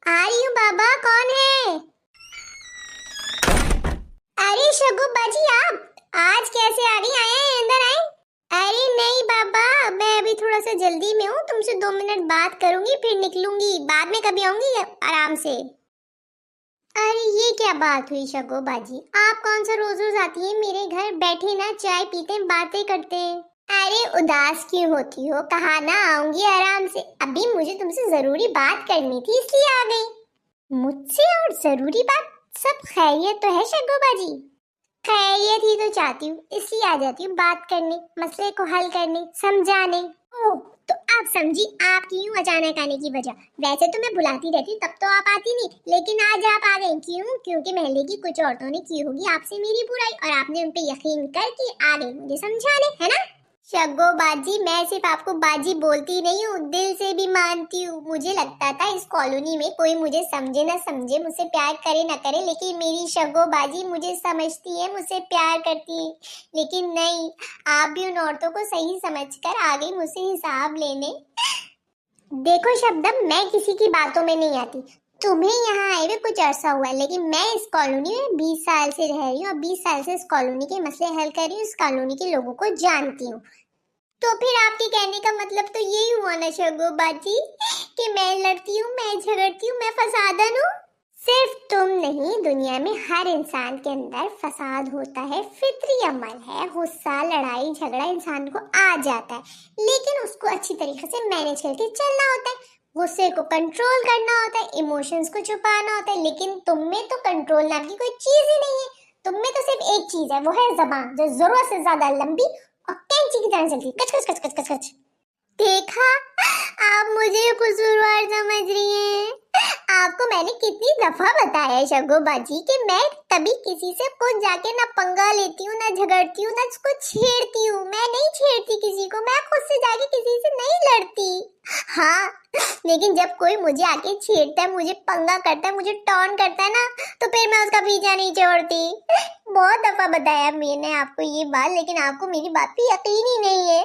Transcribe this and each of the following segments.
आ रही हूँ बाबा, कौन है? अरे शगु बाजी, आप आज कैसे आ गई? आए अंदर आए। अरे नहीं बाबा, मैं अभी थोड़ा सा जल्दी में हूँ, तुमसे 2 मिनट बात करूंगी फिर निकलूंगी। बाद में कभी आऊंगी आराम से। अरे ये क्या बात हुई शगु बाजी, आप कौन सा रोज रोज आती है मेरे घर? बैठे ना, चाय पीते बातें करते। अरे उदास क्यों होती हो? कहा ना आऊंगी आराम से। अभी मुझे तुमसे जरूरी बात करनी थी इसलिए आ गई। मुझसे और जरूरी बात? सब खैरियत तो है शगु बाजी? खैरियत ही तो चाहती हूँ, इसलिए आ जाती हूँ बात करने, मसले को हल करने, समझाने। ओह, तो आप समझी आपकी यूं अचानक आने की वजह। वैसे तो मैं बुलाती रहती तब तो आप आती नहीं, लेकिन आज आप आ गई। क्यों? क्योंकि महल्ले की कुछ औरतों ने की होगी आपसे मेरी बुराई और आपने उन पे यकीन करके आ गई मुझे समझाने, है ना? शगो बाजी, मैं सिर्फ आपको बाजी बोलती नहीं हूँ, दिल से भी मानती हूँ। मुझे लगता था इस कॉलोनी में कोई मुझे समझे ना समझे, मुझसे प्यार करे ना करे, लेकिन मेरी शगो बाजी मुझे समझती है, मुझसे प्यार करती है। लेकिन नहीं, आप भी उन औरतों को सही समझकर आ गई मुझसे हिसाब लेने। देखो शब्दम, मैं किसी की बातों में नहीं आती। तुम्हें यहाँ आए हुए कुछ अरसा हुआ है, लेकिन मैं इस कॉलोनी में 20 साल से रह रही हूँ और 20 साल से इस कॉलोनी के मसले हल कर रही हूँ, इस कॉलोनी के लोगों को जानती हूँ। तो फिर आपके कहने का मतलब तो यही हुआ ना शगु बाजी कि मैं लड़ती हूँ, मैं झगड़ती हूँ, मैं फसादन हूँ? सिर्फ तुम नहीं, दुनिया में हर इंसान के अंदर फसाद होता है, फितरी अमल है। गुस्सा, लड़ाई झगड़ा इंसान को आ जाता है, लेकिन उसको अच्छी तरीके से मैनेज करके चलना होता है। गुस्से को कंट्रोल करना होता है, इमोशंस को छुपाना होता है। लेकिन तुम में तो कंट्रोल नाम की कोई चीज ही नहीं है। तुम में तो सिर्फ एक चीज है, वो है जबान, जो जरूरत से ज्यादा लंबी और कैंची की तरह चलती है, कच कच कच कच कच कच। देखा, आप मुझे कसूरवार समझ रही हैं। आपको मैंने कितनी दफा बताया है शगु बाजी कि मैं कभी किसी से खुद जाके ना पंगा लेती हूँ, ना झगड़ती हूँ, ना उसको छेड़ती हूँ। मैं नहीं छेड़ती किसी को, मैं खुद से जाके किसी से नहीं लड़ती। हाँ, लेकिन जब कोई मुझे आके छेड़ता है, मुझे पंगा करता है, मुझे टॉन करता है ना, तो फिर मैं उसका पीछा नहीं छोड़ती। बहुत दफा बताया मैंने आपको ये बात, लेकिन आपको मेरी बात पे यकीन ही नहीं है।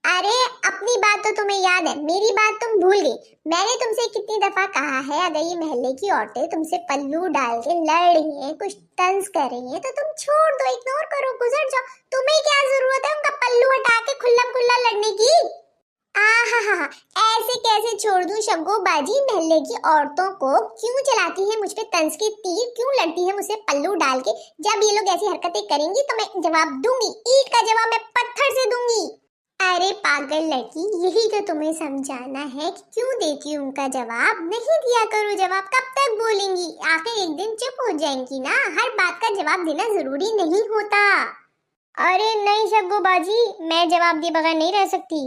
अरे अपनी बात तो तुम्हें याद है, मेरी बात तुम भूल गई। मैंने तुमसे कितनी दफा कहा है, अगर ये महल्ले की औरतें तुमसे पल्लू डाल के लड़ रही हैं, कुछ तंज कर रही हैं, तो तुम छोड़ दो, इग्नोर करो, गुजर जाओ। तुम्हें क्या जरूरत है उनका पल्लू हटा के खुल्लम खुल्ला लड़ने की? आहा, ऐसे कैसे छोड़ दूं शगु बाजी? महल्ले की औरतों को क्यों चलाती है मुझ पे तंज के तीर? क्यों लड़ती है मुझसे पल्लू डाल के? जब ये लोग ऐसी हरकतें करेंगी तो मैं जवाब दूंगी, ईंट का जवाब मैं पत्थर से दूंगी। अरे पागल लड़की, यही तो तुम्हें समझाना है कि क्यों देती हूँ उनका जवाब। नहीं दिया करो जवाब, कब तक बोलेंगी? आखिर एक दिन चुप हो जाएंगी ना। हर बात का जवाब देना जरूरी नहीं होता। अरे नहीं शगु बाजी, मैं जवाब दिए बगैर नहीं रह सकती।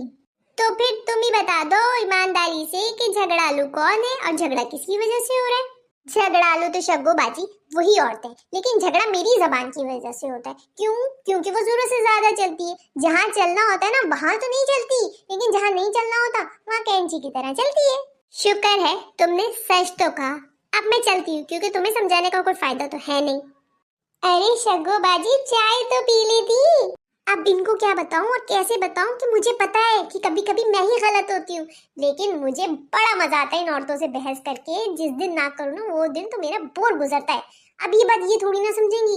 तो फिर तुम ही बता दो ईमानदारी से कि झगड़ालू कौन है और झगड़ा किसकी वजह से हो रहा है? झगड़ालू तो शगु बाजी वही औरतें, लेकिन झगड़ा मेरी जबान की वजह से होता है। क्यों? क्योंकि वो जरूरत से ज्यादा चलती है। जहाँ चलना होता है ना वहाँ तो नहीं चलती, लेकिन जहाँ नहीं चलना होता वहाँ कैंची की तरह चलती है। शुक्र है तुमने सच तो कहा। अब मैं चलती हूँ, क्योंकि तुम्हें समझाने का कोई फायदा तो है नहीं। अरे शगु बाजी, चाय तो पी ली थी। अब इनको क्या बताऊं और कैसे बताऊं कि मुझे पता है कि कभी कभी मैं ही गलत होती हूँ, लेकिन मुझे बड़ा मजा आता है इन औरतों से बहस करके। जिस दिन ना करूँ ना वो दिन तो मेरा बोर गुजरता है। अब ये बात ये थोड़ी ना समझेंगी